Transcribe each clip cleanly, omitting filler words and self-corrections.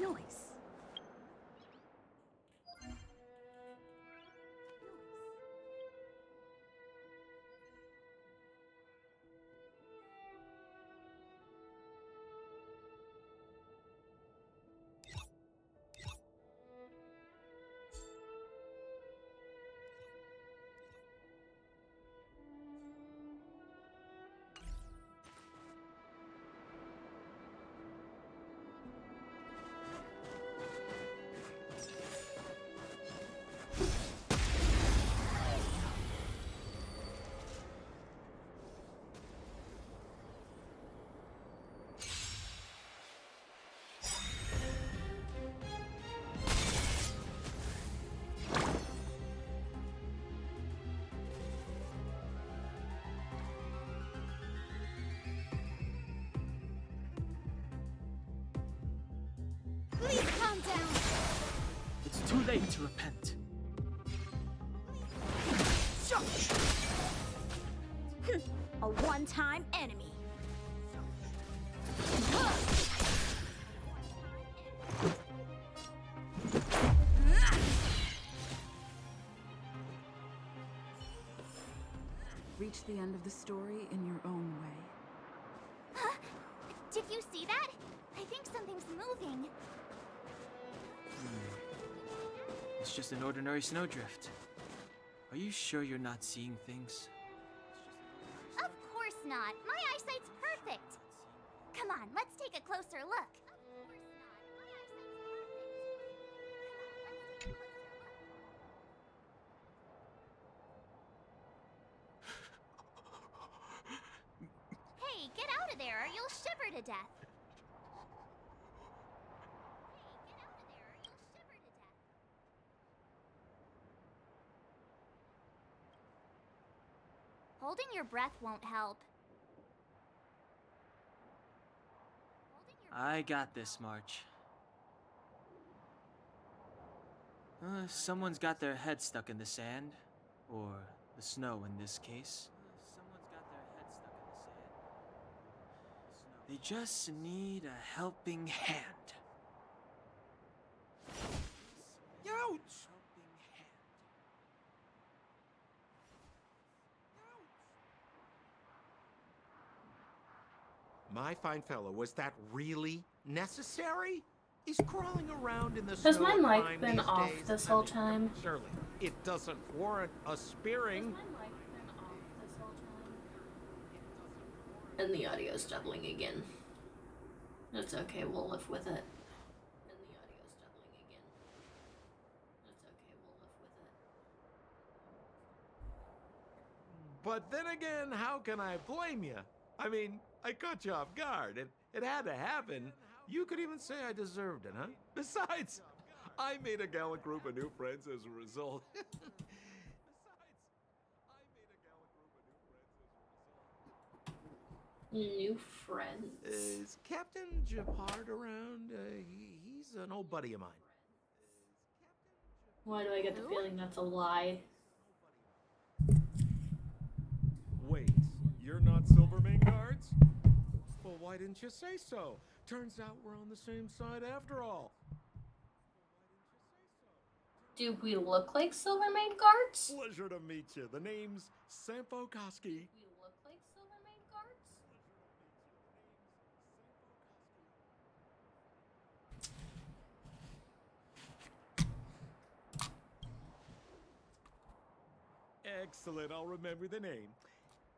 Nice. Please calm down. It's too late to repent. A one-time enemy. Reach the end of the story in your own way. Huh? Did you see that? I think something's moving. It's just an ordinary snowdrift. Are you sure you're not seeing things? Of course not. My eyesight's perfect. Come on, let's take a closer look. Hey, get out of there or you'll shiver to death. Holding your breath won't help. I got this, March. Someone's got their head stuck in the sand. Or the snow in this case. They just need a helping hand. Ouch! My fine fellow, was that really necessary? Is crawling around in the snow Has my a mic crime been these off days? this I whole mean, time? Surely, it doesn't warrant a spearing. And the audio's doubling again. That's okay, we'll live with it. And the audio's doubling again. That's okay, we'll live with it. But then again, how can I blame you? I mean, I caught you off guard. It had to happen. You could even say I deserved it, huh? Besides, I made a gallant group of new friends as a result. New friends. Is Captain Japard around? He's an old buddy of mine. Why do I get the feeling that's a lie? Wait, you're not Silvermane guards? Well, why didn't you say so? Turns out we're on the same side after all. Do we look like Silvermane guards? Pleasure to meet you. The name's Sampo Koski. We look like Silvermane guards? Excellent, I'll remember the name.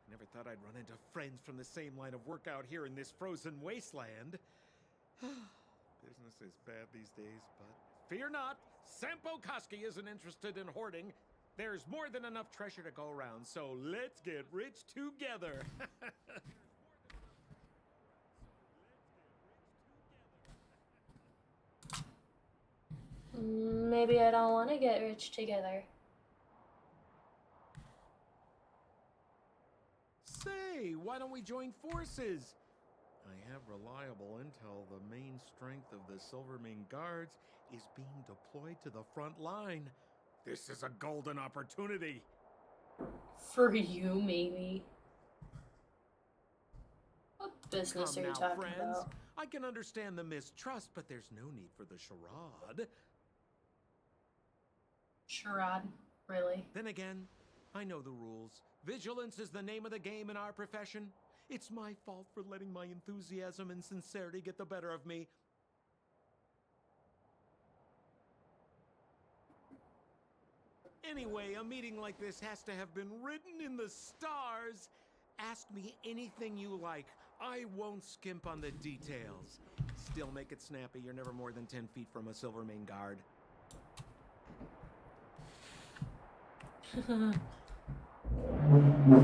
Never thought I'd run into friends from the same line of work out here in this frozen wasteland. Business is bad these days, but fear not, Sampo Koski isn't interested in hoarding. There's more than enough treasure to go around, so let's get rich together. Maybe I don't want to get rich together. Say, why don't we join forces? I have reliable intel the main strength of the Silvermane Guards is being deployed to the front line. This is a golden opportunity. For you, maybe. What business Come are you now, talking friends. about? I can understand the mistrust, but there's no need for the charade. Charade, really? Then again, I know the rules. Vigilance is the name of the game in our profession. It's my fault for letting my enthusiasm and sincerity get the better of me. Anyway, a meeting like this has to have been written in the stars. Ask me anything you like. I won't skimp on the details. Still make it snappy. You're never more than 10 feet from a Silvermane guard.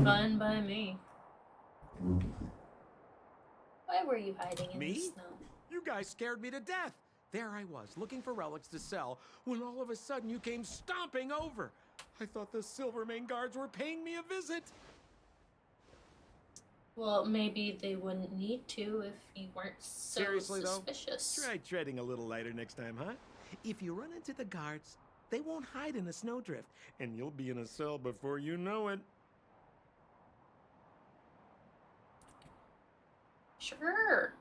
Fine by me. Why were you hiding in the Me? snow? You guys scared me to death. There I was, looking for relics to sell, when all of a sudden you came stomping over. I thought the Silvermane guards were paying me a visit. Well, maybe they wouldn't need to if you weren't so Seriously, suspicious. Try treading a little lighter next time, huh? If you run into the guards, they won't hide in a snowdrift, and you'll be in a cell before you know it. Sure.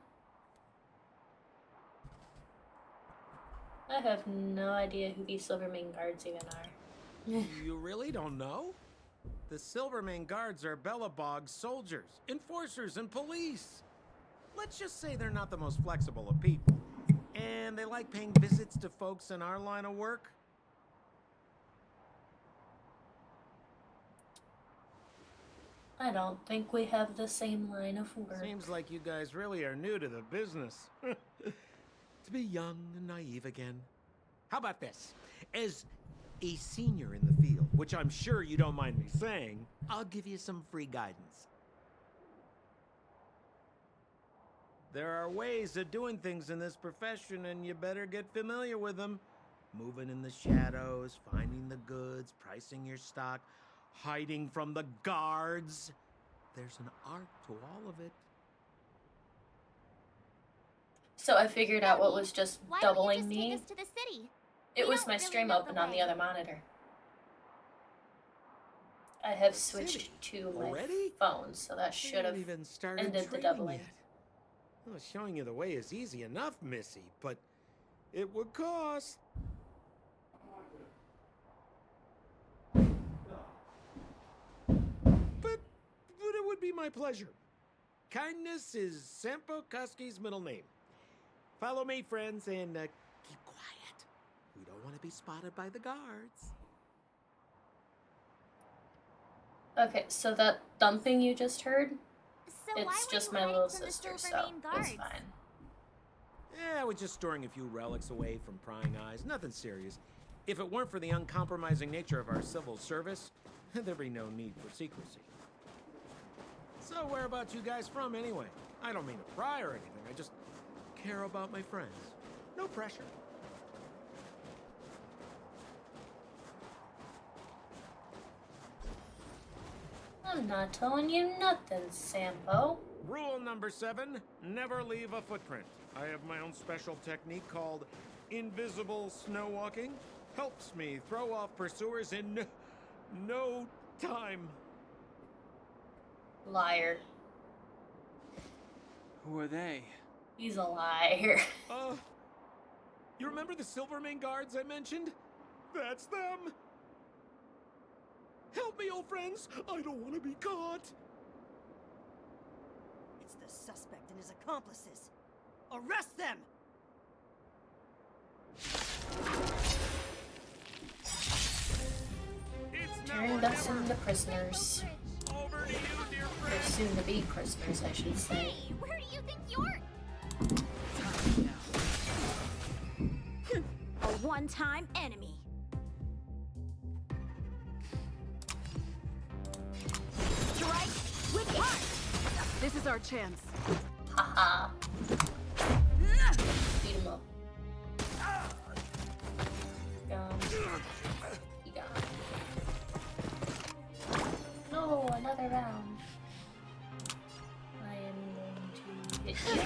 I have no idea who these Silvermane guards even are. You really don't know? The Silvermane guards are Bellabog's soldiers, enforcers, and police. Let's just say they're not the most flexible of people. And they like paying visits to folks in our line of work. I don't think we have the same line of work. Seems like you guys really are new to the business. To be young and naive again. How about this? As a senior in the field, which I'm sure you don't mind me saying, I'll give you some free guidance. There are ways of doing things in this profession, and you better get familiar with them. Moving in the shadows, finding the goods, pricing your stock, hiding from the guards. There's an art to all of it. So I figured out what was just Why don't you doubling just me. take us to the city? It We was don't my really stream know the open on the way. other monitor. I have switched to my Already? phone, so that should have even started ended the trading doubling. yet. Well, showing you the way is easy enough, Missy, but it would cost. But it would be my pleasure. Kindness is Sampo Koski's middle name. Follow me, friends, and keep quiet. We don't want to be spotted by the guards. Okay, so that thumping you just heard, So why it's were just you my hiding little from the sister, so Silvermane it's guards? fine. Yeah, I was just storing a few relics away from prying eyes. Nothing serious. If it weren't for the uncompromising nature of our civil service, there'd be no need for secrecy. So where about you guys from, anyway? I don't mean to pry or anything. I just care about my friends. No pressure. I'm not telling you nothing, Sampo. Rule number 7, never leave a footprint. I have my own special technique called invisible snow walking. Helps me throw off pursuers in no time. Liar. Who are they? He's a liar. You remember the Silvermane guards I mentioned? That's them. Help me, old friends. I don't want to be caught. It's the suspect and his accomplices. Arrest them! It's now Turned or us never. into prisoners. Over to you, dear Or friend. soon to be prisoners, I should say. Hey, where do you think you're? A one-time enemy. Strike with heart! This is our chance. Haha. Beat him up. Gone. He gone. No, another round. I am going to hit you.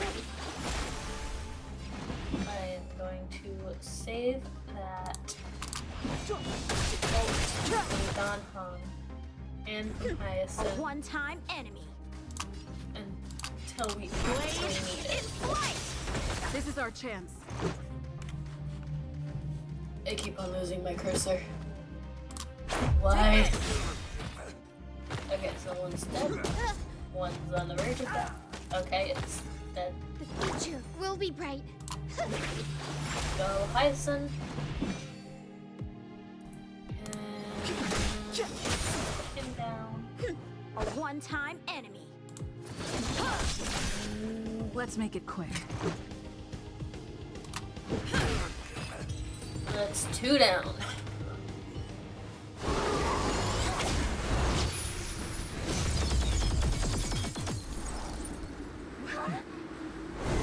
I am going to save that. From Don Hong and from A Hyacinth one-time enemy. and until we actually need it. This is our chance. I keep on losing my cursor. Why? Okay, so one's dead. One's on the verge of death. Okay, it's dead. The future will be bright. Go Hyson. And down. A one-time enemy. Let's make it quick. That's 2 down.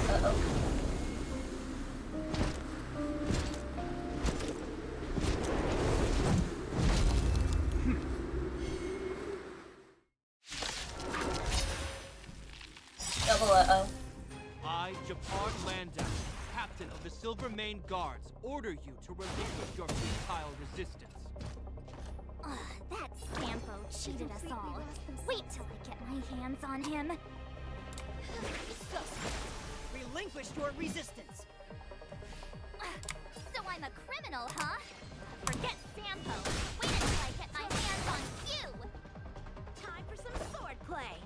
Uh-oh. Double uh-oh. I, Japard Landau, captain of the Silver Mane Guards, order you to relinquish your futile resistance. Ugh, that Sampo cheated us all. Wait till I get my hands on him. Relinquish your resistance. So I'm a criminal, huh? Forget Sampo. Wait until I get my hands on you. Time for some swordplay.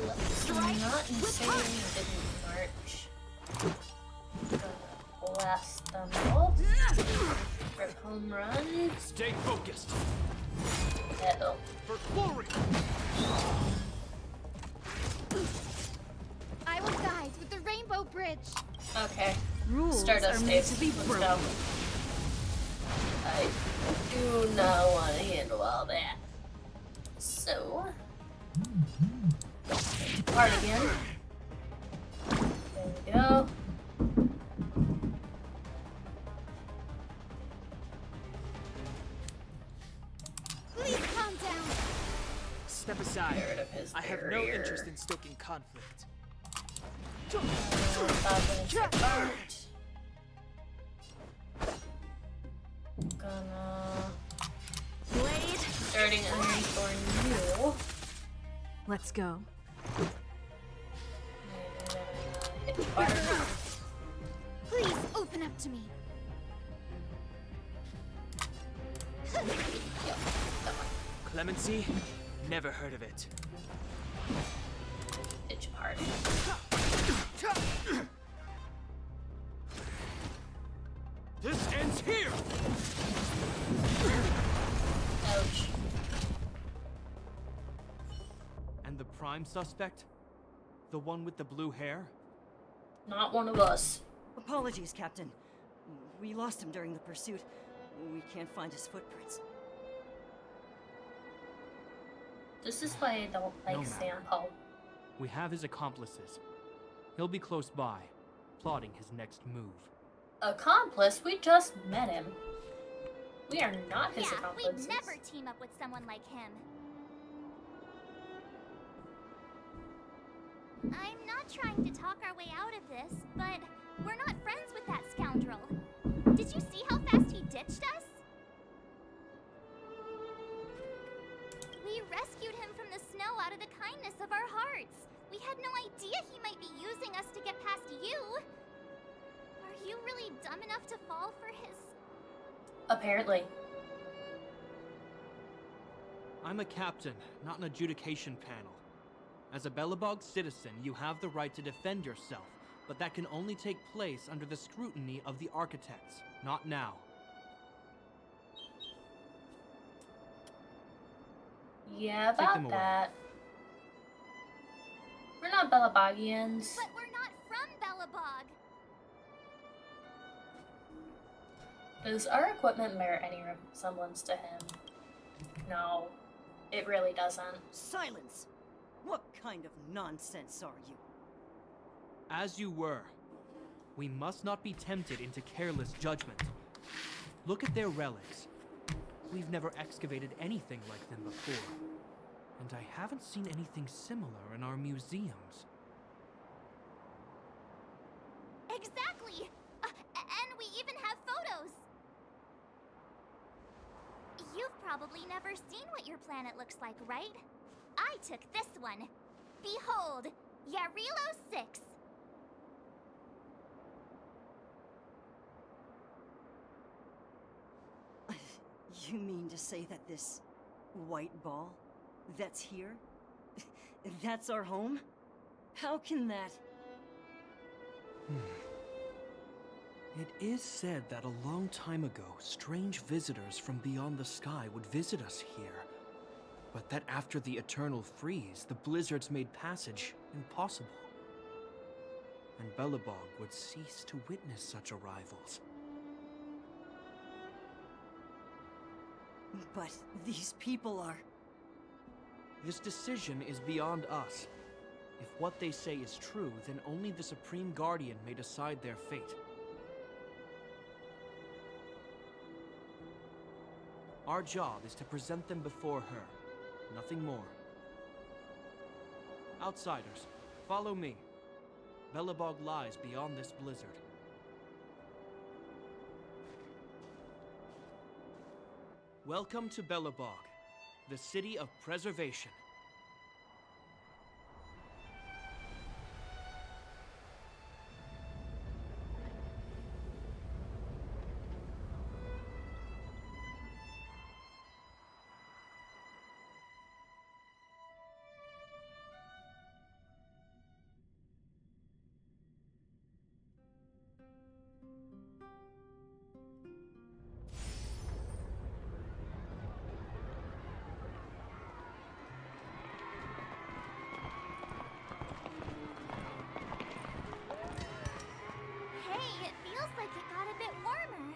Let's not insane didn't march. Gonna blast them both. Rip home run. Stay focused. Uh-oh. For glory! I will guide with the Rainbow Bridge. Okay. Rules Stardust are meant Ace. to be Let's broken. go. I do not want to handle all that. So, part again. There we go. Please calm down. Step aside. Get rid of his I have no barrier. interest in stoking conflict. Gonna Blade. starting underneath for you. Let's go. Hit bar. Please open up to me. Yep, that one. Clemency? Never heard of it. Pitch hard. This ends here! Ouch. And the prime suspect? The one with the blue hair? Not one of us. Apologies, Captain. We lost him during the pursuit. We can't find his footprints. This is why I don't like No matter. Sampo. We have his accomplices. He'll be close by, plotting his next move. Accomplice? We just met him. We are not his Yeah, accomplices. we'd never team up with someone like him. I'm not trying to talk our way out of this, but we're not friends with that scoundrel. Did you see how fast he ditched us? We rescued him from the snow out of the kindness of our hearts. We had no idea he might be using us to get past you. Are you really dumb enough to fall for his... Apparently. I'm a captain, not an adjudication panel. As a Belobog citizen, you have the right to defend yourself, but that can only take place under the scrutiny of the architects, not now. Yeah, Take them about away. that. We're not Belabogians. But we're not from Belobog. Does our equipment bear any resemblance to him? No, it really doesn't. Silence! What kind of nonsense are you? As you were. We must not be tempted into careless judgment. Look at their relics. We've never excavated anything like them before. And I haven't seen anything similar in our museums. Exactly! And we even have photos! You've probably never seen what your planet looks like, right? I took this one. Behold, Yarilo 6. You mean to say that this white ball that's here, that's our home? How can that... It is said that a long time ago, strange visitors from beyond the sky would visit us here. But that after the eternal freeze, the blizzards made passage impossible. And Belobog would cease to witness such arrivals. But these people are... This decision is beyond us. If what they say is true, then only the Supreme Guardian may decide their fate. Our job is to present them before her, nothing more. Outsiders, follow me. Belobog lies beyond this blizzard. Welcome to Belobog, the city of preservation. Hey, it feels like it got a bit warmer.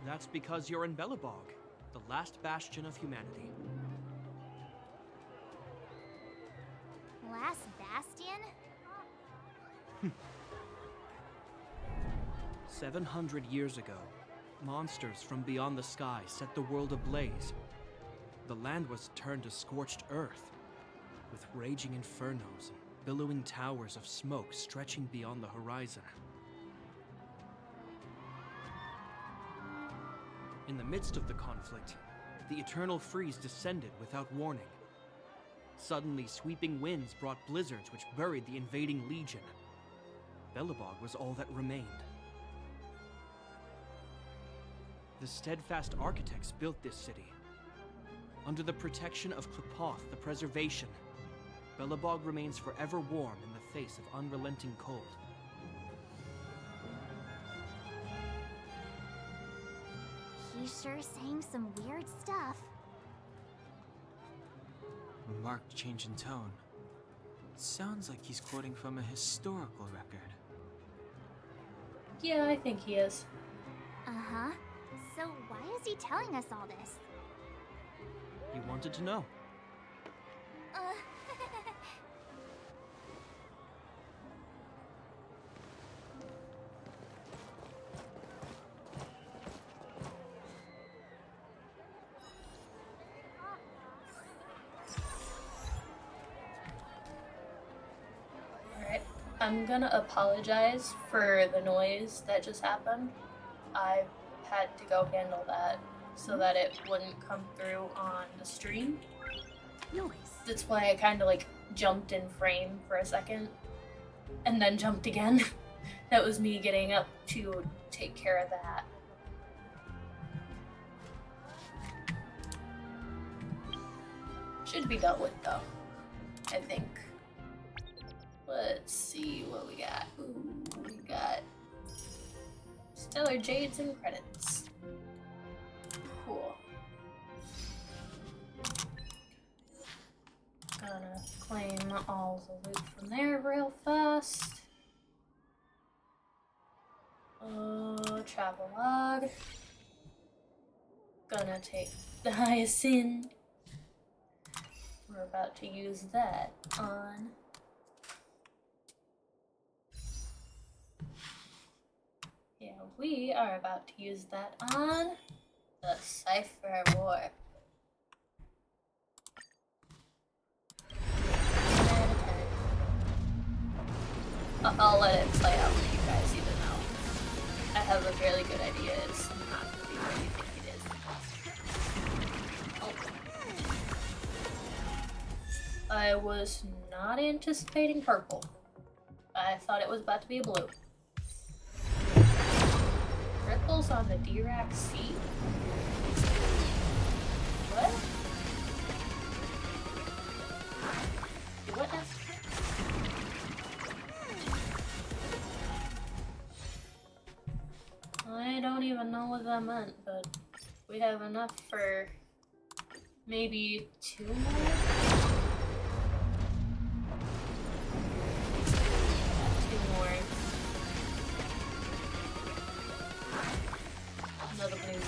That's because you're in Belobog, the last bastion of humanity. Last bastion? 700 years ago, monsters from beyond the sky set the world ablaze. The land was turned to scorched earth, with raging infernos and billowing towers of smoke stretching beyond the horizon. In the midst of the conflict, the eternal freeze descended without warning. Suddenly, sweeping winds brought blizzards which buried the invading legion. Belobog was all that remained. The steadfast architects built this city. Under the protection of Klepoth, the preservation, Belobog remains forever warm in the face of unrelenting cold. He's sure saying some weird stuff. A marked change in tone. It sounds like he's quoting from a historical record. Yeah, I think he is. Uh-huh. So why is he telling us all this? He wanted to know. Alright, I'm gonna apologize for the noise that just happened. I had to go handle that so that it wouldn't come through on the stream. Noise. That's why I kind of like jumped in frame for a second and then jumped again. That was me getting up to take care of that. Should be dealt with though, I think. Let's see what we got. Ooh, we got Stellar Jades and credits. Cool. Gonna claim all the loot from there real fast. Travel log. Gonna take the hyacinth. We're about to use that on we are about to use that on the Cipher Warp. I'll let it play out for you guys, even though I have a fairly good idea it's not going to be what you think it is. Oh. I was not anticipating purple. I thought it was about to be a blue. Ripples on the Dirac Sea? What? What is... I don't even know what that meant, but we have enough for maybe 2 more? Yeah, 2 more. Another blue.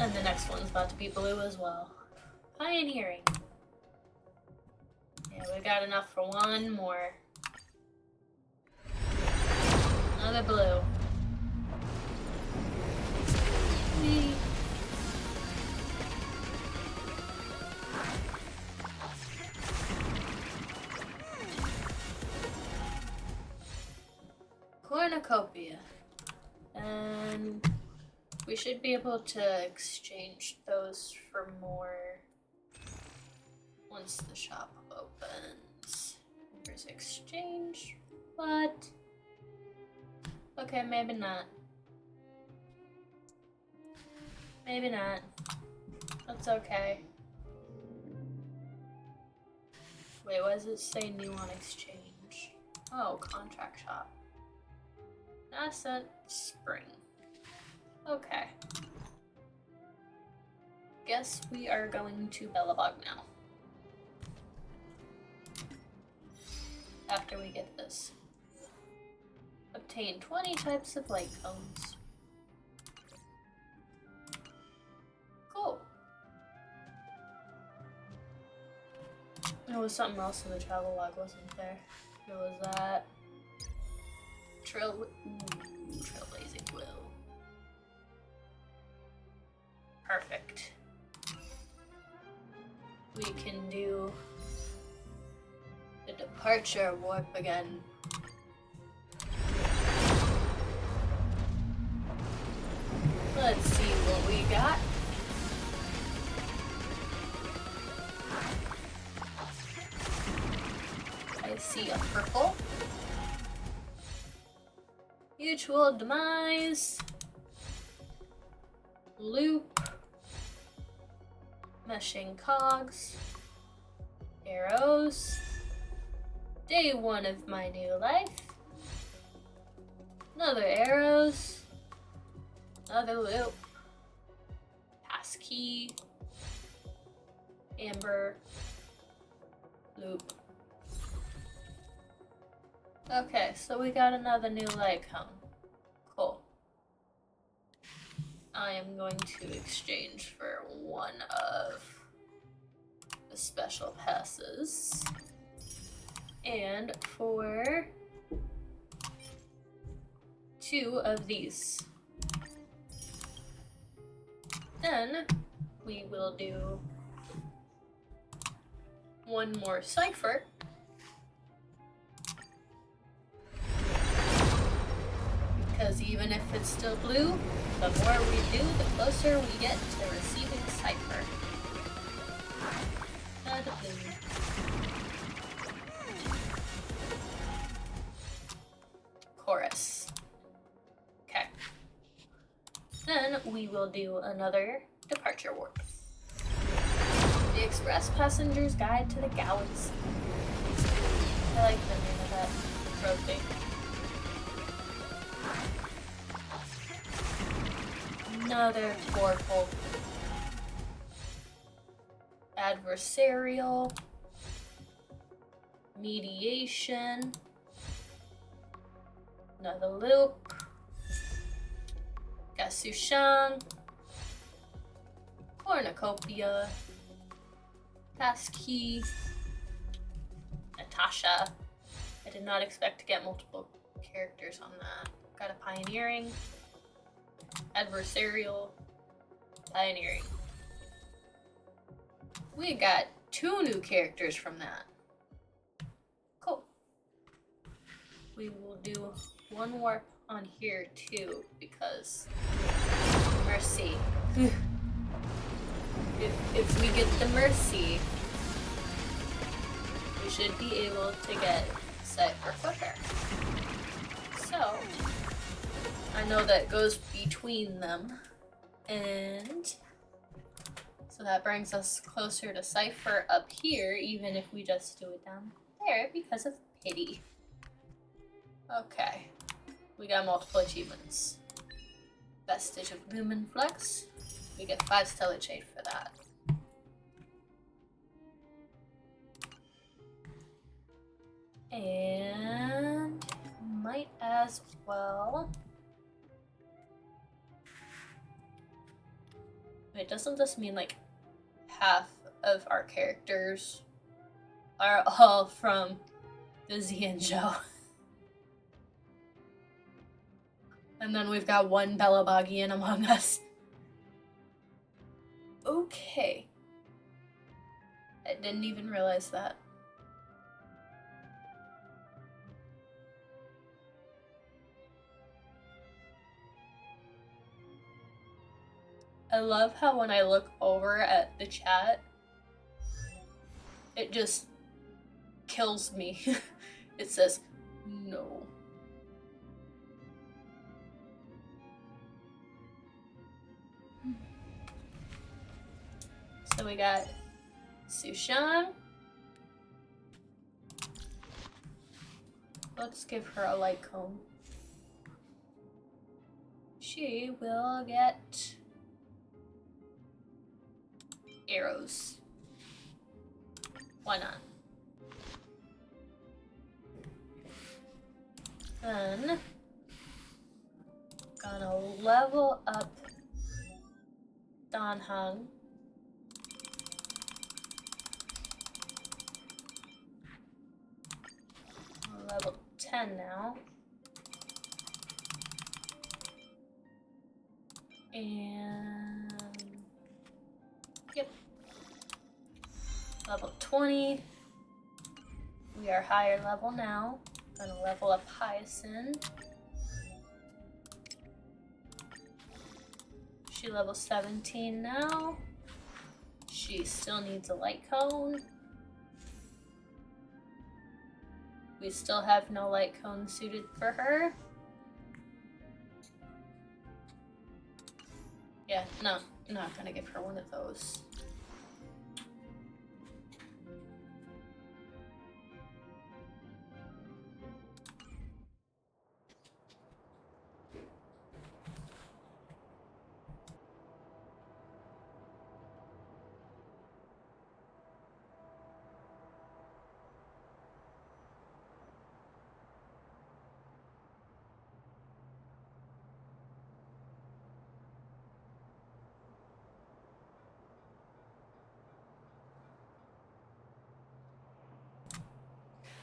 And the next one's about to be blue as well. Pioneering. Yeah, we got enough for 1 more. Another blue. Whee. Cornucopia. And we should be able to exchange those for more once the shop opens. There's exchange. What? Okay, maybe not. Maybe not. That's okay. Wait, what does it say new on exchange? Oh, contract shop. Asset spring. Okay. Guess we are going to Bellabog now. After we get this. Obtain 20 types of light cones. Cool. There was something else in the travel log, wasn't there? There was that. Trailblazing will. Perfect. We can do the departure warp again. Let's see what we got. I see a purple. Mutual demise. Loop. Meshing cogs. Arrows. Day 1 of my new life. Another arrows. Another loop. Passkey. Amber. Loop. Okay, so we got another new light cone. Cool. I am going to exchange for 1 of the special passes. And for 2 of these. Then we will do 1 more cipher. Because even if it's still blue, the more we do, the closer we get to receiving cipher. The blue. Chorus. Okay. Then we will do another departure warp. The Express Passenger's Guide to the Galaxy. I like the name of that trophy. Another purple. Adversarial. Mediation. Another loop. Gasushan. Cornucopia. Passkey. Natasha. I did not expect to get multiple characters on that. Got a pioneering. Adversarial. Pioneering. We got 2 new characters from that. Cool. We will do 1 warp on here too, because mercy. if we get the mercy, should be able to get Cypher quicker. So, I know that goes between them. And so that brings us closer to Cypher up here, even if we just do it down there because of pity. Okay. We got multiple achievements. Vestige of Lumen Flux. We get 5 Stellar Shade for that. And might as well. Wait, doesn't this mean like half of our characters are all from the Zian show? And then we've got one Belabogian among us. Okay. I didn't even realize that. I love how when I look over at the chat, it just kills me. It says, no. So we got Sushan. Let's give her a light cone. She will get arrows. Why not? Then gonna level up Danhang. Level 10 now. And yep. Level 20. We are higher level now. Gonna level up Hyacinth. She level 17 now. She still needs a light cone. We still have no light cone suited for her. Yeah, no, I'm not gonna give her one of those.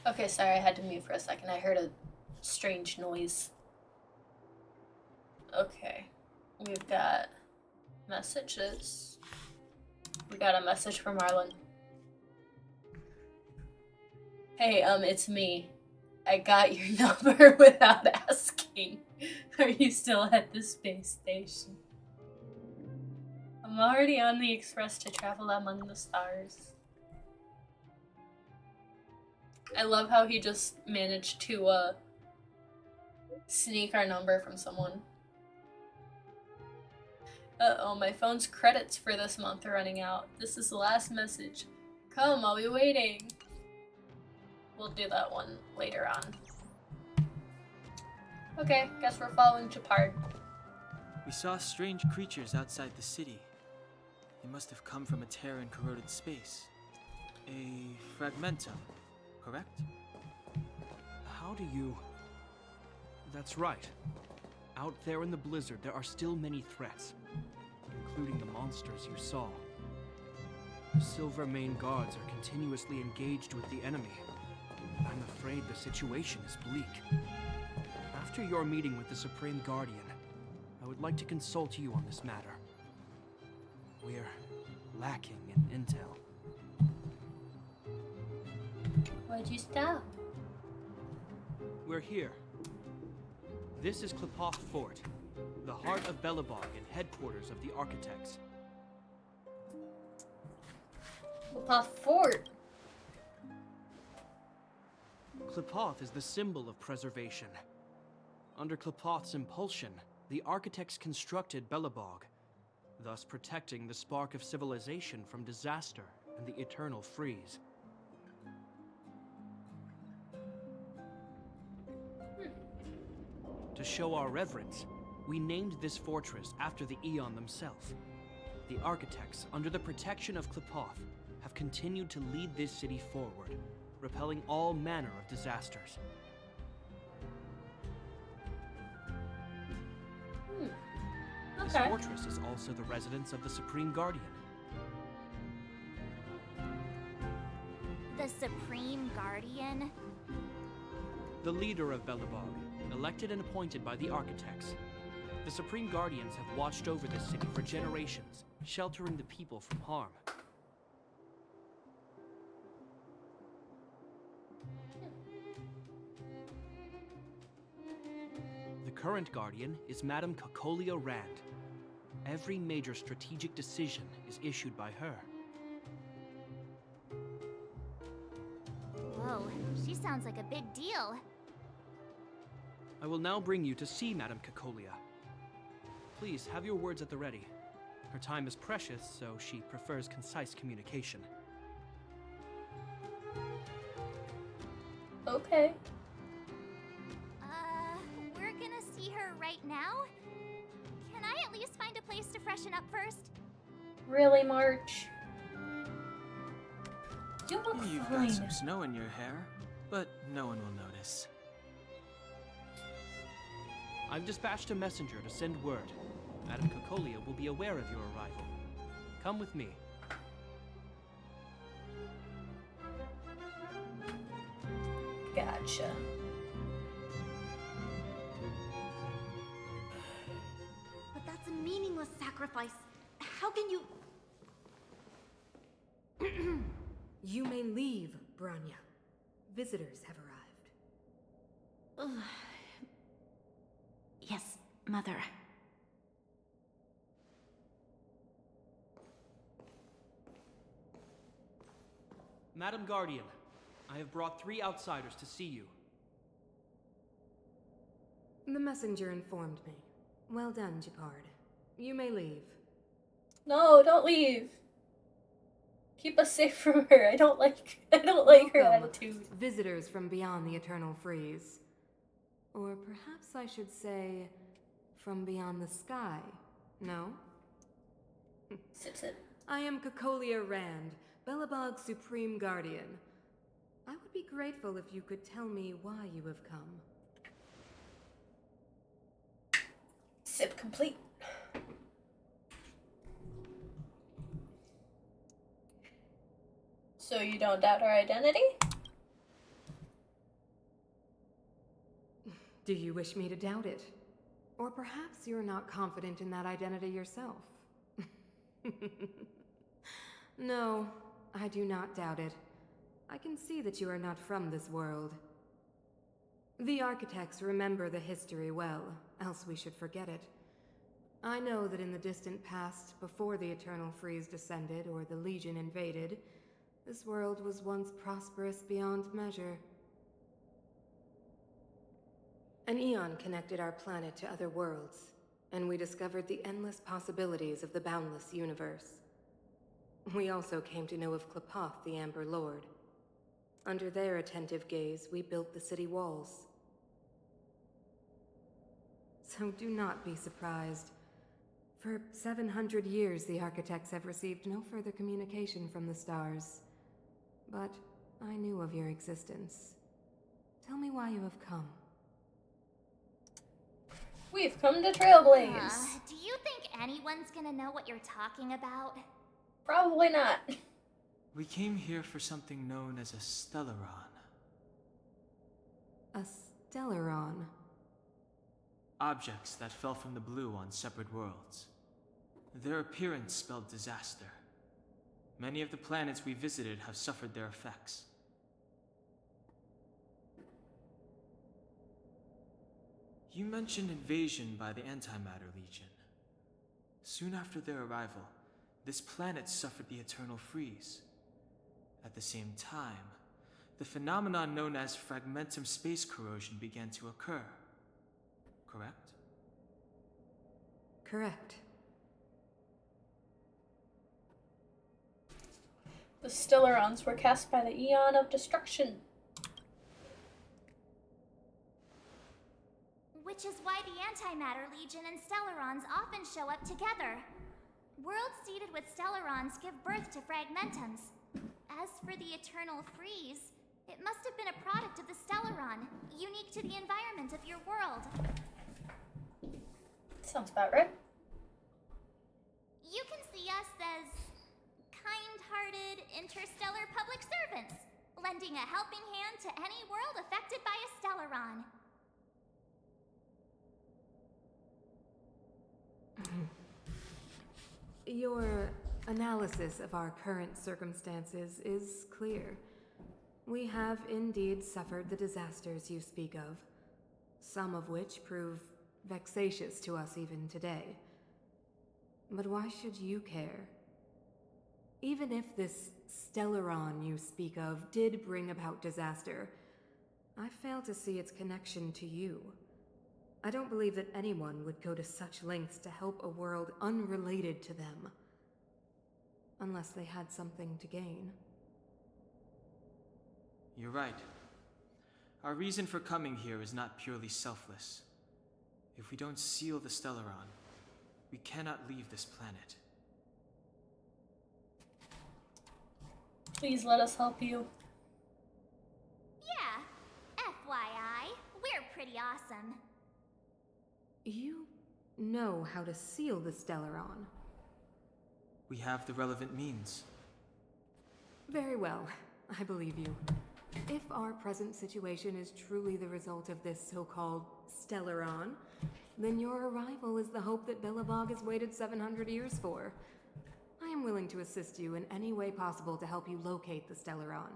Okay, sorry, I had to mute for a second. I heard a strange noise. Okay, we've got messages. We got a message from Marlon. Hey, it's me. I got your number without asking. Are you still at the space station? I'm already on the express to travel among the stars. I love how he just managed to sneak our number from someone. Uh-oh, my phone's credits for this month are running out. This is the last message. Come, I'll be waiting. We'll do that one later on. Okay, guess we're following Chapard. We saw strange creatures outside the city. They must have come from a Terran corroded space. A fragmentum, correct? How do you... That's right. Out there in the blizzard, there are still many threats, including the monsters you saw. The Silver Mane guards are continuously engaged with the enemy. I'm afraid the situation is bleak. After your meeting with the Supreme Guardian, I would like to consult you on this matter. We're lacking in intel. Why'd you stop? We're here. This is Klipoth Fort, the heart of Belobog and headquarters of the Architects. Klipoth Fort? Qlipoth is the symbol of preservation. Under Qlipoth's impulsion, the architects constructed Belobog, thus protecting the spark of civilization from disaster and the eternal freeze. To show our reverence, we named this fortress after the Eon themselves. The architects, under the protection of Qlipoth, have continued to lead this city forward, repelling all manner of disasters. This Okay. fortress is also the residence of the Supreme Guardian. The Supreme Guardian? The leader of Belobog, elected and appointed by the architects. The Supreme Guardians have watched over this city for generations, sheltering the people from harm. The current Guardian is Madame Cocolia Rand. Every major strategic decision is issued by her. Whoa, she sounds like a big deal. I will now bring you to see Madame Cocolia. Please have your words at the ready. Her time is precious, so she prefers concise communication. Okay. We're gonna see her right now? Can I at least find a place to freshen up first? Really, March? You look You've fine. got some snow in your hair, but no one will notice. I've dispatched a messenger to send word. Madame Cocolia will be aware of your arrival. Come with me. Gotcha. But that's a meaningless sacrifice. How can you... You may leave, Branya. Visitors have arrived. Yes, Mother. Madam Guardian, I have brought 3 outsiders to see you. The messenger informed me. Well done, Japard. You may leave. No, don't leave. Keep us safe from her. I don't like her Welcome, attitude. visitors from beyond the Eternal Freeze. Or perhaps I should say, from beyond the sky. No? Sip, sip. I am Cocolia Rand, Belobog's Supreme Guardian. I would be grateful if you could tell me why you have come. Sip complete. So you don't doubt our identity? Do you wish me to doubt it? Or perhaps you're not confident in that identity yourself? No, I do not doubt it. I can see that you are not from this world. The architects remember the history well, else we should forget it. I know that in the distant past, before the Eternal Freeze descended or the Legion invaded, this world was once prosperous beyond measure. An eon connected our planet to other worlds, and we discovered the endless possibilities of the boundless universe. We also came to know of Qlipoth, the Amber Lord. Under their attentive gaze, we built the city walls. So do not be surprised. For 700 years, the architects have received no further communication from the stars. But I knew of your existence. Tell me why you have come. We've come to Trailblaze. Do you think anyone's gonna know what you're talking about? Probably not. We came here for something known as a Stellaron. A Stellaron. Objects that fell from the blue on separate worlds. Their appearance spelled disaster. Many of the planets we visited have suffered their effects. You mentioned invasion by the Antimatter Legion. Soon after their arrival, this planet suffered the Eternal Freeze. At the same time, the phenomenon known as fragmentum space corrosion began to occur. Correct? Correct. The Stellarons were cast by the Eon of Destruction. Which is why the Antimatter Legion and Stellarons often show up together. Worlds seeded with Stellarons give birth to Fragmentums. As for the Eternal Freeze, it must have been a product of the Stellaron, unique to the environment of your world. Sounds about right. You can see us as kind-hearted interstellar public servants, lending a helping hand to any world affected by a Stellaron. Your analysis of our current circumstances is clear. We have indeed suffered the disasters you speak of, some of which prove vexatious to us even today. But why should you care? Even if this Stellaron you speak of did bring about disaster, I fail to see its connection to you. I don't believe that anyone would go to such lengths to help a world unrelated to them. Unless they had something to gain. You're right. Our reason for coming here is not purely selfless. If we don't seal the Stellaron, we cannot leave this planet. Please let us help you. Yeah, FYI, we're pretty awesome. You know how to seal the Stellaron. We have the relevant means. Very well, I believe you. If our present situation is truly the result of this so-called Stellaron, then your arrival is the hope that Belobog has waited 700 years for. I am willing to assist you in any way possible to help you locate the Stellaron.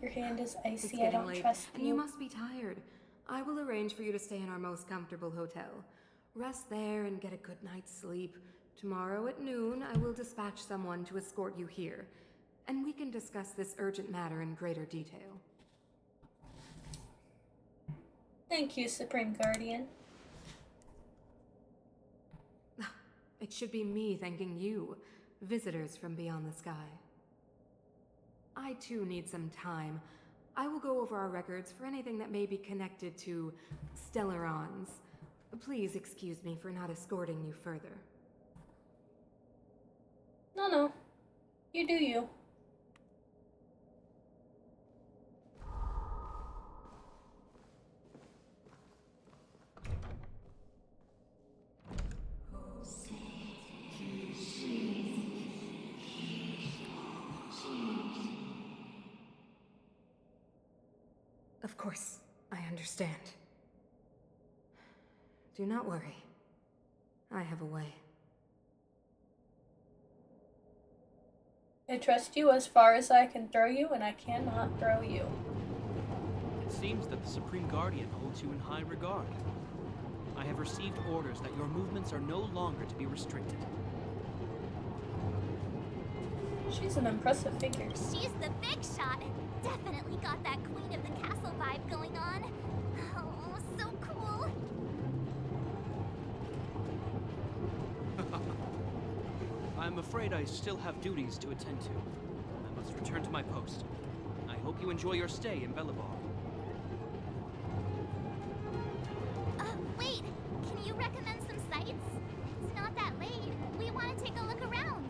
Your hand is It's icy. I getting don't late, trust and you must be tired. I will arrange for you to stay in our most comfortable hotel. Rest there and get a good night's sleep. Tomorrow at noon, I will dispatch someone to escort you here, and we can discuss this urgent matter in greater detail. Thank you, Supreme Guardian. It should be me thanking you, visitors from beyond the sky. I too need some time. I will go over our records for anything that may be connected to Stellarons. Please excuse me for not escorting you further. No. You do you. Of course, I understand. Do not worry. I have a way. I trust you as far as I can throw you, and I cannot throw you. It seems that the Supreme Guardian holds you in high regard. I have received orders that your movements are no longer to be restricted. She's an impressive figure. She's the big shot. Definitely got that Queen of the Castle vibe going on. Oh, so cool. I'm afraid I still have duties to attend to. I must return to my post. I hope you enjoy your stay in Belobog. Wait. Can you recommend some sites? It's not that late. We want to take a look around.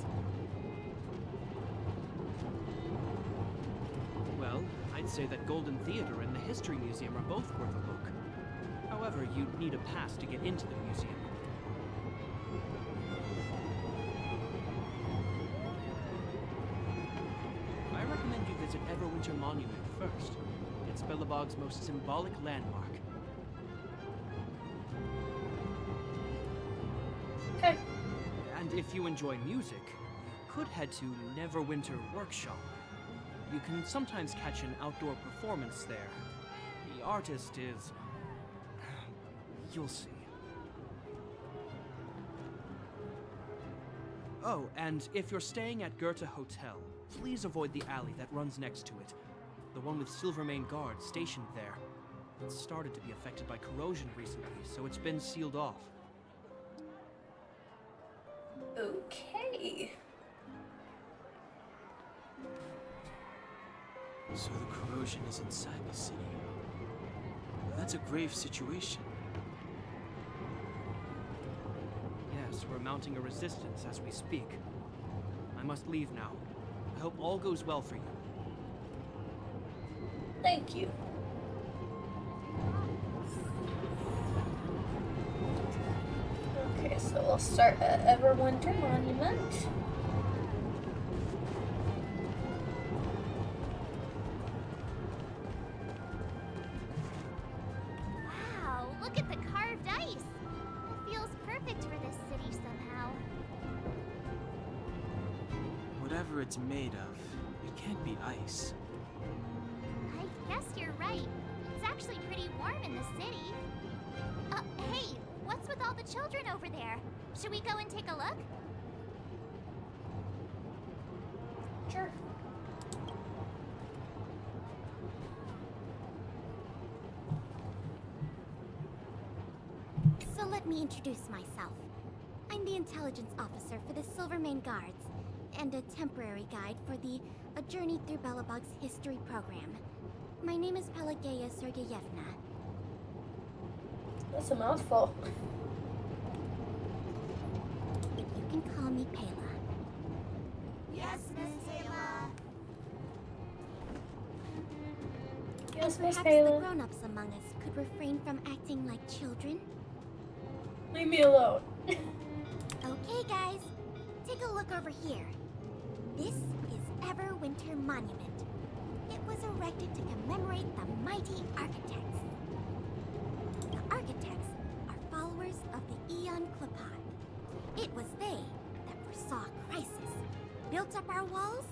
Well, I'd say that Golden Theater and the History Museum are both worth a look. However, you'd need a pass to get into the museum. I recommend you visit Everwinter Monument first. It's Belobog's most symbolic landmark. Okay. And if you enjoy music, you could head to Neverwinter Workshop. You can sometimes catch an outdoor performance there. The artist is... you'll see. Oh, and if you're staying at Goethe Hotel, Please avoid the alley that runs next to it. The one with Silvermane guards stationed there. It's started to be affected by corrosion recently, so it's been sealed off. Okay. So the corrosion is inside the city. That's a grave situation. Yes, we're mounting a resistance as we speak. I must leave now. I hope all goes well for you. Thank you. Okay, so we'll start at Everwinter Monument. Wow, look at the carved ice. It feels perfect for this city somehow. Whatever it's made of, it can't be ice. I guess you're right. It's actually pretty warm in the city. Hey, what's with all the children over there? Should we go and take a look? Sure. So let me introduce myself. I'm the intelligence officer for the Silvermane Guards, and a temporary guide for the A Journey Through Belobog's history program. My name is Pelageya Sergeyevna. That's a mouthful. You can call me Pela. Yes, Miss Taylor. Yes, Miss Perhaps the Taylor. grown-ups among us could refrain from acting like children. Leave me alone. Okay, guys. Take a look over here. This is Everwinter Monument. It was erected to commemorate the mighty architects. The architects are followers of the Aeon Klapat. It was they that foresaw crisis, built up our walls,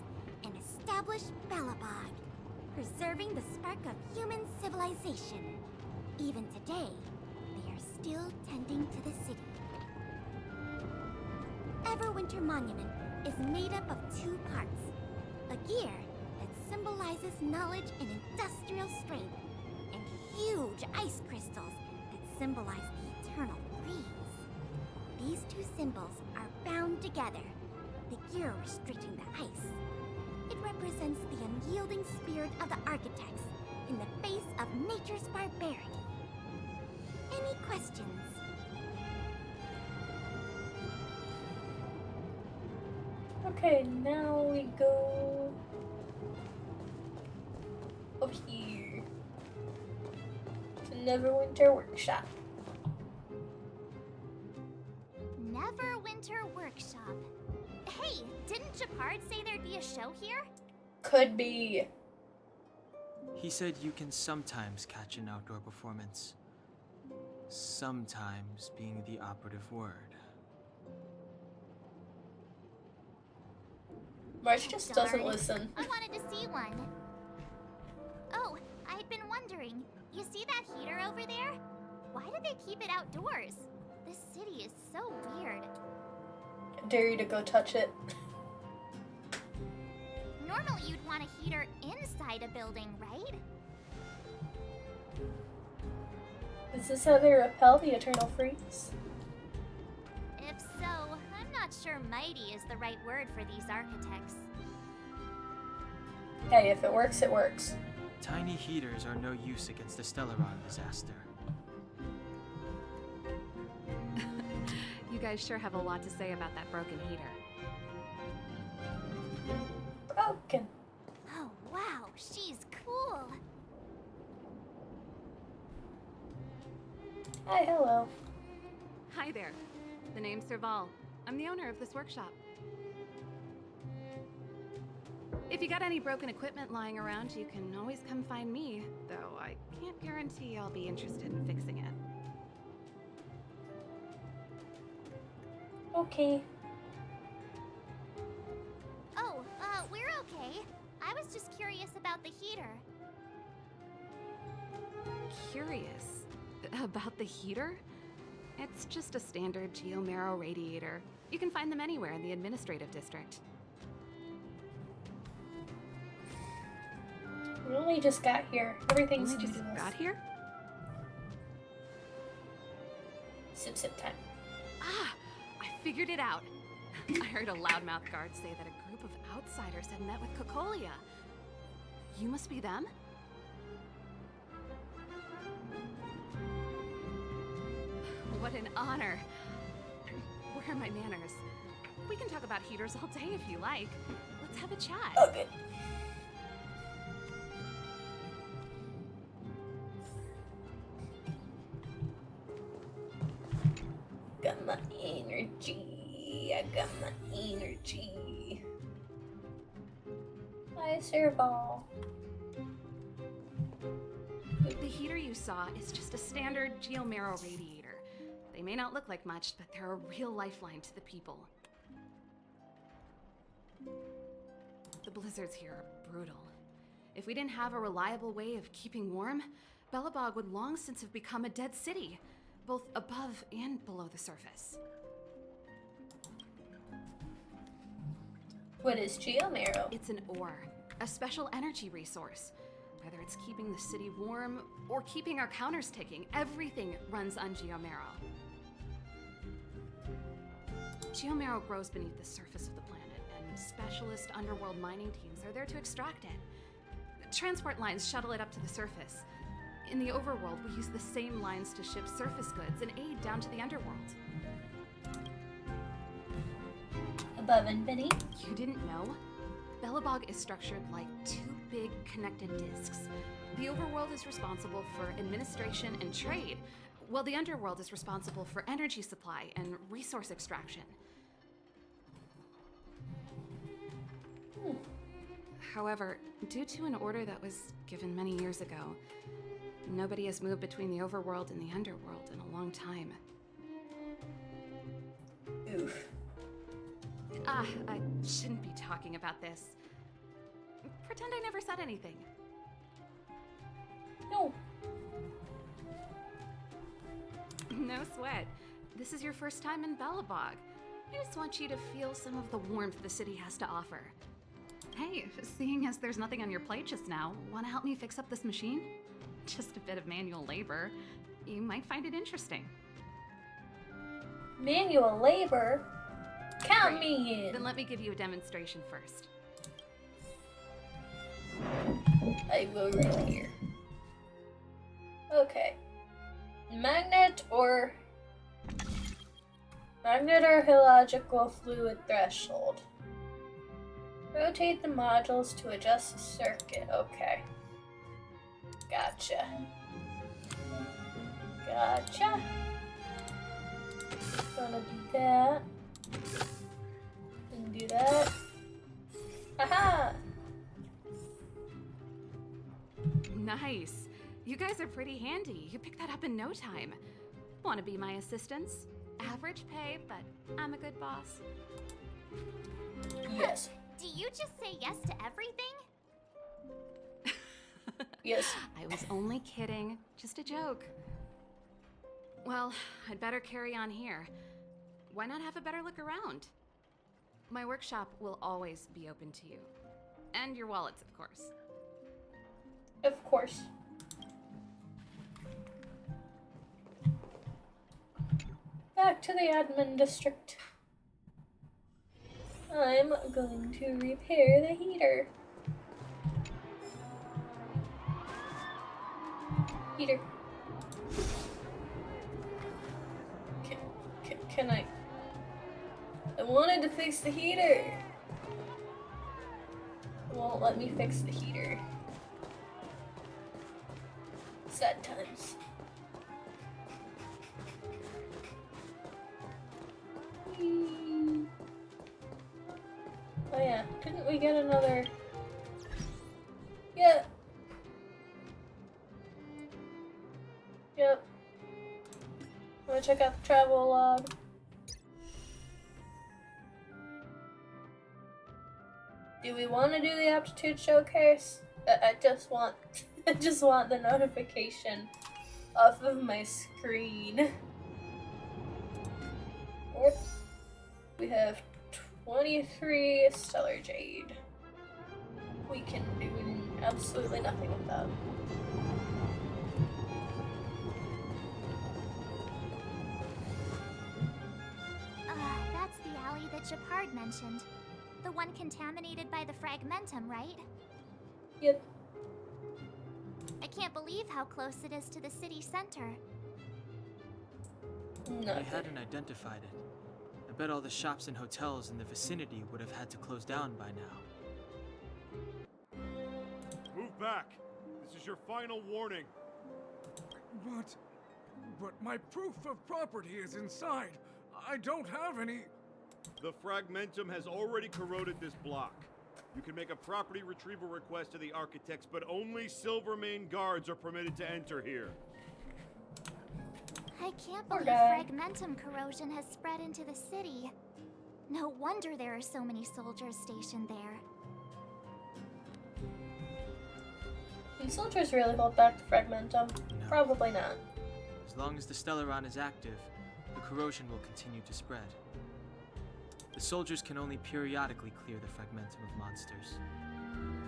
and established Belobog, preserving the spark of human civilization. Even today, they are still tending to the city. Everwinter Monument is made up of two parts. A gear that symbolizes knowledge and industrial strength, and huge ice crystals that symbolize the eternal freeze. These two symbols are bound together, the gear restricting the ice. It represents the unyielding spirit of the architects in the face of nature's barbarity. Any questions? Okay, now we go up here to Neverwinter Workshop. Neverwinter Workshop. Hey, didn't Japard say there'd be a show here? Could be. He said you can sometimes catch an outdoor performance. Sometimes being the operative word. March just doesn't Darn. listen. I wanted to see one. Oh, I'd been wondering. You see that heater over there? Why do they keep it outdoors? This city is so weird. Dare you to go touch it. Normally you'd want a heater inside a building, right? Is this how they repel the eternal freeze? If so, I'm not sure mighty is the right word for these architects. Hey, if it works, it works. Tiny heaters are no use against the Stellaron disaster. You guys sure have a lot to say about that broken heater. Broken. Oh, wow, she's cool. Hi, hello. Hi there. The name's Serval. I'm the owner of this workshop. If you got any broken equipment lying around, you can always come find me, though I can't guarantee I'll be interested in fixing it. Okay. Oh, we're okay. I was just curious about the heater. Curious about the heater? It's just a standard geomarrow radiator. You can find them anywhere in the administrative district. We only just got here. Everything's Only new just to us. got here? Sip sip time. Ah, I figured it out. I heard a loudmouth guard say that a group of outsiders had met with Cocolia. You must be them? What an honor. Where are my manners? We can talk about heaters all day if you like. Let's have a chat. Okay. Got my energy. I got my energy. Hi, Ball. The heater you saw is just a standard geomarrow radiator. They may not look like much, but they're a real lifeline to the people. The blizzards here are brutal. If we didn't have a reliable way of keeping warm, Belobog would long since have become a dead city, both above and below the surface. What is Geomarrow? It's an ore, a special energy resource. Whether it's keeping the city warm or keeping our counters ticking, everything runs on Geomarrow. Geomarrow grows beneath the surface of the planet, and specialist underworld mining teams are there to extract it. Transport lines shuttle it up to the surface. In the overworld, we use the same lines to ship surface goods and aid down to the underworld. Above and beneath? You didn't know? Belobog is structured like two big connected discs. The overworld is responsible for administration and trade, while the underworld is responsible for energy supply and resource extraction. However, due to an order that was given many years ago, nobody has moved between the overworld and the underworld in a long time. Oof. I shouldn't be talking about this. Pretend I never said anything. No. No sweat. This is your first time in Belobog. I just want you to feel some of the warmth the city has to offer. Hey, seeing as there's nothing on your plate just now, want to help me fix up this machine? Just a bit of manual labor. You might find it interesting. Manual labor? Count me in. Then let me give you a demonstration first. I will right here. Okay. Magnet or illogical fluid threshold. Rotate the modules to adjust the circuit. Okay. Gotcha. Gotcha. Gonna do that. And do that. Aha! Nice. You guys are pretty handy. You picked that up in no time. Want to be my assistants? Average pay, but I'm a good boss. Yes. Do you just say yes to everything? Yes. I was only kidding. Just a joke. Well, I'd better carry on here. Why not have a better look around? My workshop will always be open to you. And your wallets, of course. Of course. Back to the admin district. I'm going to repair the heater. Heater. Can I? I wanted to fix the heater. It won't let me fix the heater. Sad times. Oh yeah, didn't we get another? Yeah. Yep. I'm gonna check out the travel log. Do we want to do the aptitude showcase? I just want the notification off of my screen. We have 23 Stellar Jade. We can do an Absolutely nothing with that. That's the alley that Japard mentioned. The one contaminated by the fragmentum, right? Yep. I can't believe how close it is to the city center. Not They good. hadn't identified it. I bet all the shops and hotels in the vicinity would have had to close down by now. Move back. This is your final warning. But my proof of property is inside. I don't have any. The fragmentum has already corroded this block. You can make a property retrieval request to the architects, but only Silvermane guards are permitted to enter here. I can't Poor believe guy. fragmentum corrosion has spread into the city. No wonder there are so many soldiers stationed there. Can soldiers really hold back the fragmentum? No. Probably not. As long as the Stellaron is active, the corrosion will continue to spread. The soldiers can only periodically clear the fragmentum of monsters,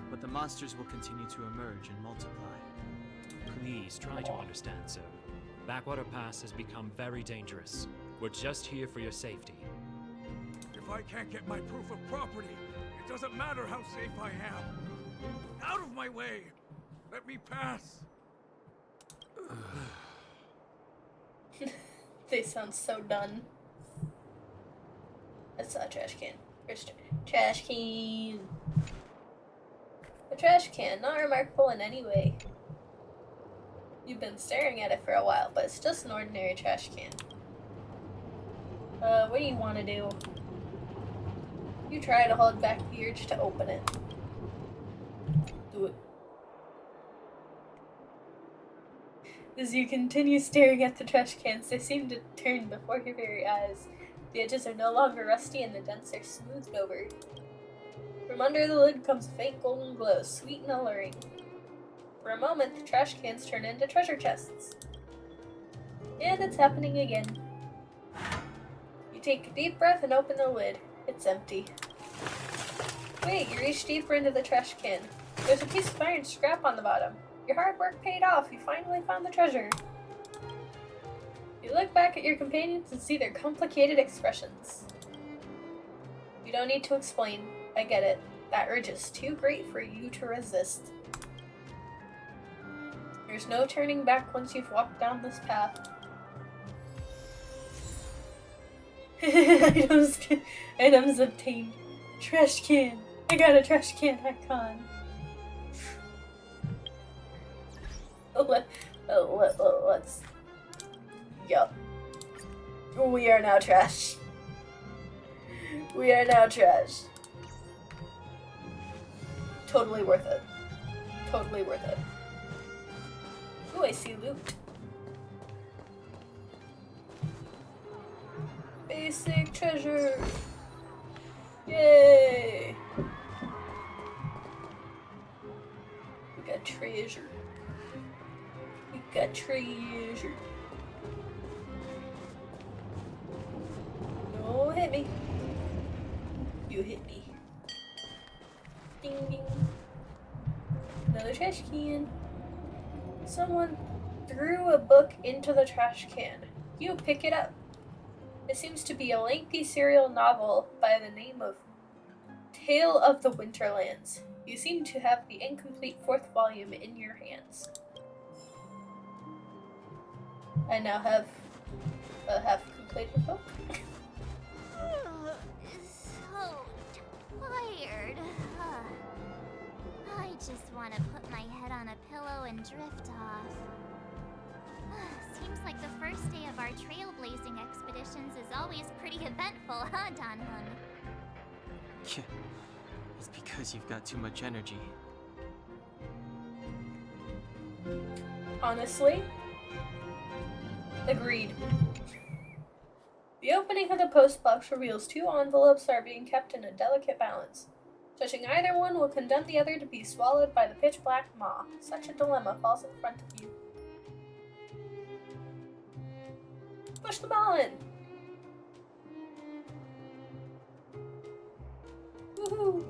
but the monsters will continue to emerge and multiply. Please try to understand, sir. Backwater Pass has become very dangerous. We're just here for your safety. If I can't get my proof of property, it doesn't matter how safe I am. Out of my way! Let me pass! They sound so done. That's not a trash can. Where's trash can? A trash can, not remarkable in any way. You've been staring at it for a while, but it's just an ordinary trash can. What do you want to do? You try to hold back the urge to open it. Do it. As you continue staring at the trash cans, they seem to turn before your very eyes. The edges are no longer rusty and the dents are smoothed over. From under the lid comes a faint golden glow, sweet and alluring. For a moment, the trash cans turn into treasure chests. And it's happening again. You take a deep breath and open the lid. It's empty. Wait, you reach deeper into the trash can. There's a piece of iron scrap on the bottom. Your hard work paid off. You finally found the treasure. You look back at your companions and see their complicated expressions. You don't need to explain. I get it. That urge is too great for you to resist. There's no turning back once you've walked down this path. Items obtained. Trash can. I got a trash can icon. Let's. Yup. We are now trash. We are now trash. Totally worth it. Totally worth it. Ooh, I see loot. Basic treasure. Yay! We got treasure. We got treasure. Don't hit me. You hit me. Ding ding. Another trash can. Someone threw a book into the trash can. You pick it up. It seems to be a lengthy serial novel by the name of Tale of the Winterlands. You seem to have the incomplete fourth volume in your hands. I now have a half-completed book. So tired. I just want to put my head on a pillow and drift off. Seems like the first day of our trailblazing expeditions is always pretty eventful, huh, Don Hun? Yeah, it's because you've got too much energy. Honestly, agreed. The opening of the post box reveals two envelopes are being kept in a delicate balance. Touching either one will condemn the other to be swallowed by the pitch black maw. Such a dilemma falls in front of you. Push the ball in! Woohoo!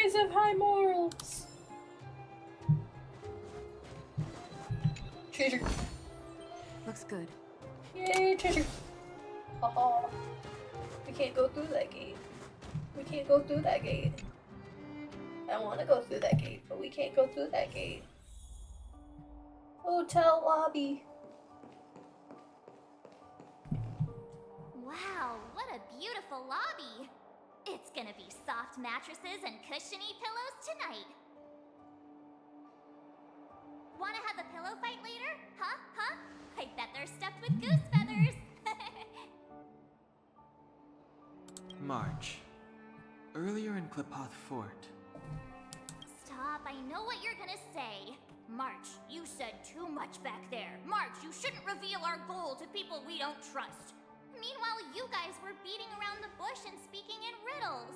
Boys of high morals. Treasure. Looks good. Yay, treasure. Haha. We can't go through that gate. We can't go through that gate. I want to go through that gate, but we can't go through that gate. Hotel lobby. Wow, what a beautiful lobby. It's gonna be soft mattresses and cushiony pillows tonight. Wanna have a pillow fight later? Huh? Huh? I bet they're stuffed with goose feathers. March. Earlier in Klipoth Fort. Stop, I know what you're gonna say. March, you said too much back there. March, you shouldn't reveal our goal to people we don't trust. Meanwhile, you guys were beating around the bush and speaking in riddles.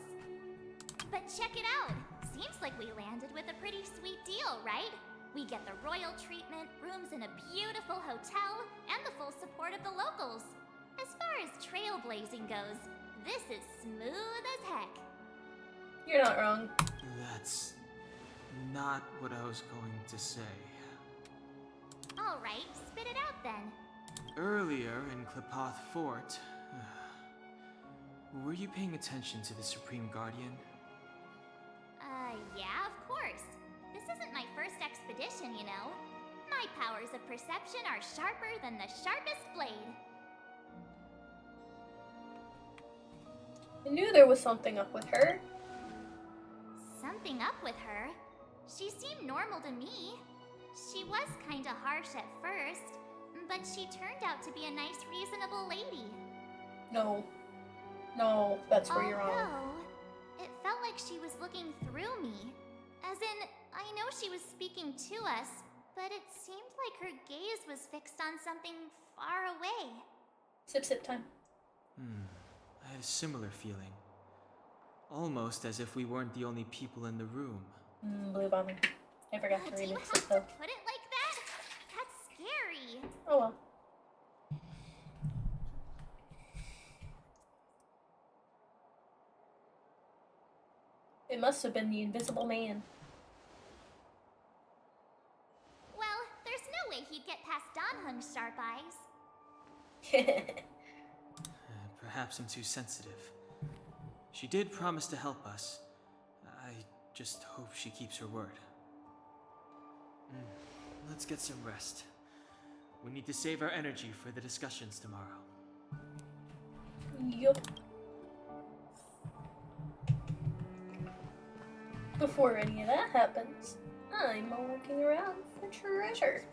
But check it out. Seems like we landed with a pretty sweet deal, right? We get the royal treatment, rooms in a beautiful hotel, and the full support of the locals. As far as trailblazing goes, this is smooth as heck. You're not wrong. That's not what I was going to say. Alright, spit it out then. Earlier in Klipoth Fort, were you paying attention to the Supreme Guardian? Yeah, of course. This isn't my first expedition, you know. My powers of perception are sharper than the sharpest blade. I knew there was something up with her. Something up with her? She seemed normal to me. She was kinda harsh at first, but she turned out to be a nice, reasonable lady. No. No, that's where you're wrong. Although, it felt like she was looking through me. As in, I know she was speaking to us, but it seemed like her gaze was fixed on something far away. Sip sip time. I had a similar feeling. Almost as if we weren't the only people in the room. Blue bombing. I forgot to Do you remix have it to though. put it like that? That's scary. Oh well. It must have been the Invisible Man. Well, there's no way he'd get past Donhung's sharp eyes. Perhaps I'm too sensitive. She did promise to help us. I just hope she keeps her word. Let's get some rest. We need to save our energy for the discussions tomorrow. Yup. Before any of that happens, I'm looking around for treasure.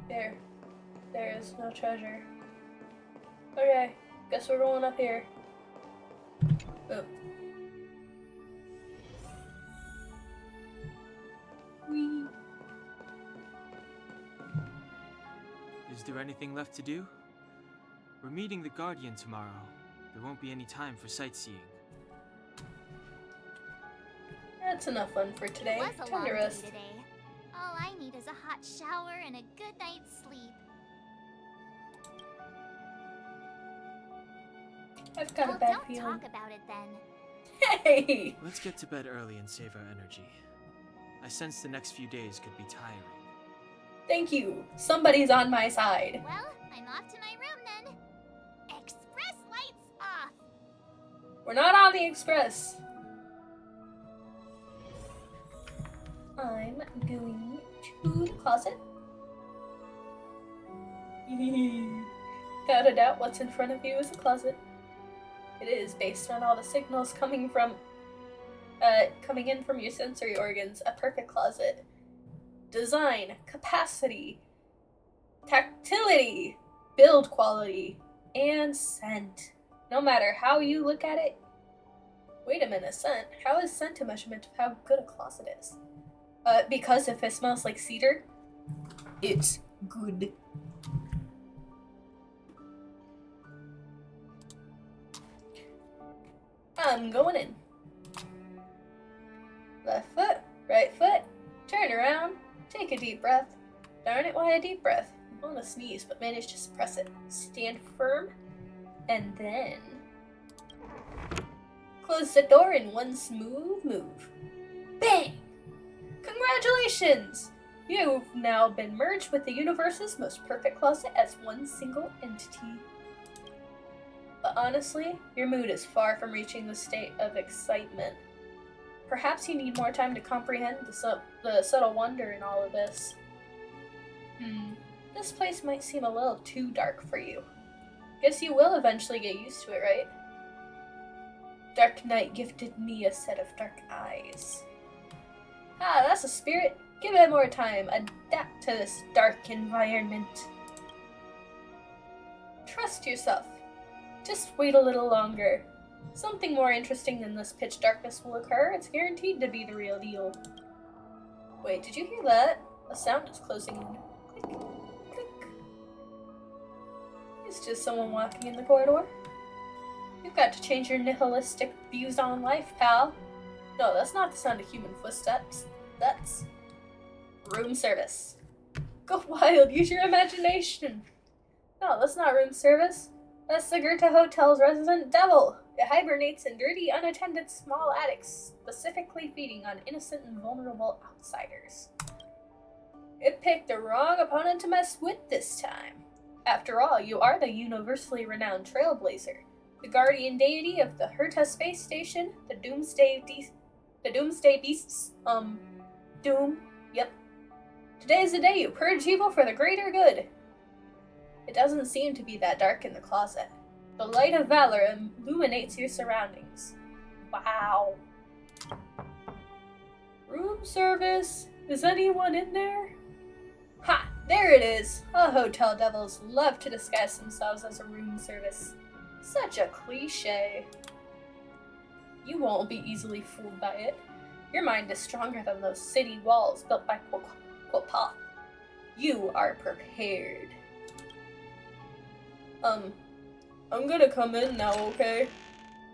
There. There is no treasure. Okay, guess we're going up here. Oh. Whee. Is there anything left to do? We're meeting the Guardian tomorrow. There won't be any time for sightseeing. That's enough fun for today. It was a Time long to day rest. today. All I need is a hot shower and a good night's sleep. I've got Well, a bad don't feeling. talk about it then. Hey! Let's get to bed early and save our energy. I sense the next few days could be tiring. Thank you. Somebody's on my side. Well, I'm off to my room then. Express lights off. We're not on the express. I'm going to the closet. Without a doubt, what's in front of you is a closet. It is, based on all the signals coming in from your sensory organs, a perfect closet. Design, capacity, tactility, build quality, and scent. No matter how you look at it. Wait a minute, scent? How is scent a measurement of how good a closet is? Because if it smells like cedar, it's good. I'm going in. Left foot, right foot, turn around, take a deep breath. Darn it, why a deep breath? I want to sneeze, but manage to suppress it. Stand firm, and then close the door in one smooth move. Bang! Congratulations! You've now been merged with the universe's most perfect closet as one single entity. But honestly, your mood is far from reaching the state of excitement. Perhaps you need more time to comprehend the subtle wonder in all of this. This place might seem a little too dark for you. Guess you will eventually get used to it, right? Dark Knight gifted me a set of dark eyes. Ah, that's a spirit. Give it more time. Adapt to this dark environment. Trust yourself. Just wait a little longer. Something more interesting than this pitch darkness will occur. It's guaranteed to be the real deal. Wait, did you hear that? A sound is closing in. Click, click. It's just someone walking in the corridor. You've got to change your nihilistic views on life, pal. No, that's not the sound of human footsteps. That's room service. Go wild, use your imagination. No, that's not room service. That's the Goethe Hotel's resident devil. It hibernates in dirty, unattended small attics, specifically feeding on innocent and vulnerable outsiders. It picked the wrong opponent to mess with this time. After all, you are the universally renowned trailblazer, the guardian deity of the Herta space station, the Doomsday Beasts, Doom, yep. Today's the day you purge evil for the greater good. It doesn't seem to be that dark in the closet. The light of valor illuminates your surroundings. Wow. Room service? Is anyone in there? Ha! There it is! All hotel devils love to disguise themselves as a room service. Such a cliche. You won't be easily fooled by it. Your mind is stronger than those city walls built by Quopath. You are prepared. I'm gonna come in now, okay?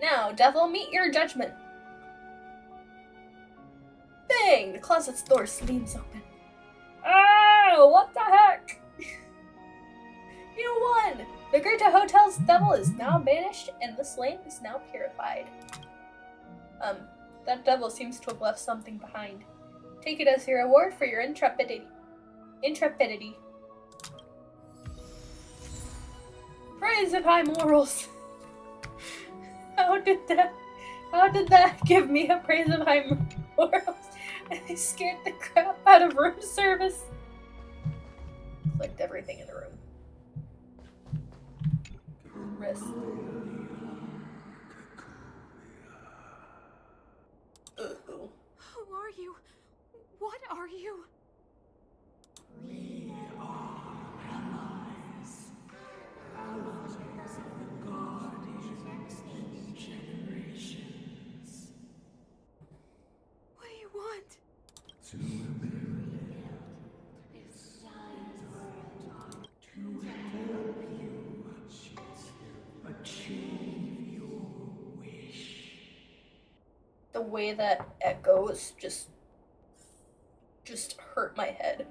Now, devil, meet your judgment. Bang! The closet's door slams open. Oh, what the heck? You won! The Goethe Hotel's devil is now banished, and the slain is now purified. That devil seems to have left something behind. Take it as your reward for your intrepidity. Praise of high morals. How did that give me a praise of high morals? I scared the crap out of room service. Clicked everything in the room. Rest. Who are you? What are you? We are allies. Allies of the guardians through generations. What do you want? To build this world, to help you achieve your wish. The way that echoes just hurt my head.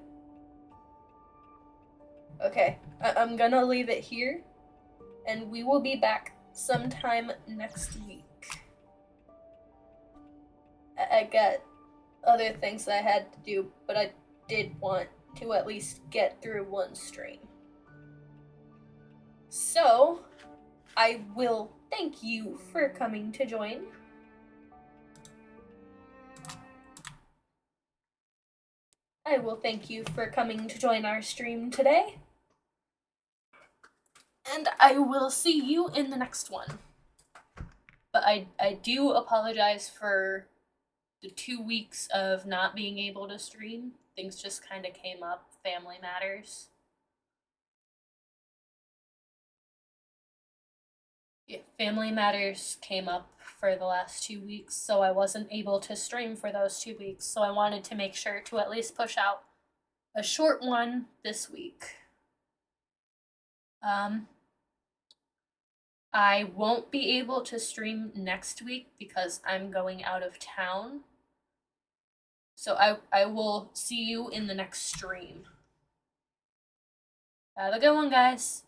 Okay, I'm gonna leave it here, and we will be back sometime next week. I got other things that I had to do, but I did want to at least get through one stream. So, I will thank you for coming to join. I will thank you for coming to join our stream today. And I will see you in the next one. But I do apologize for the 2 weeks of not being able to stream. Things just kind of came up, family matters. Yeah, family matters came up for the last 2 weeks, so I wasn't able to stream for those 2 weeks, so I wanted to make sure to at least push out a short one this week. I won't be able to stream next week because I'm going out of town. So I will see you in the next stream. Have a good one, guys.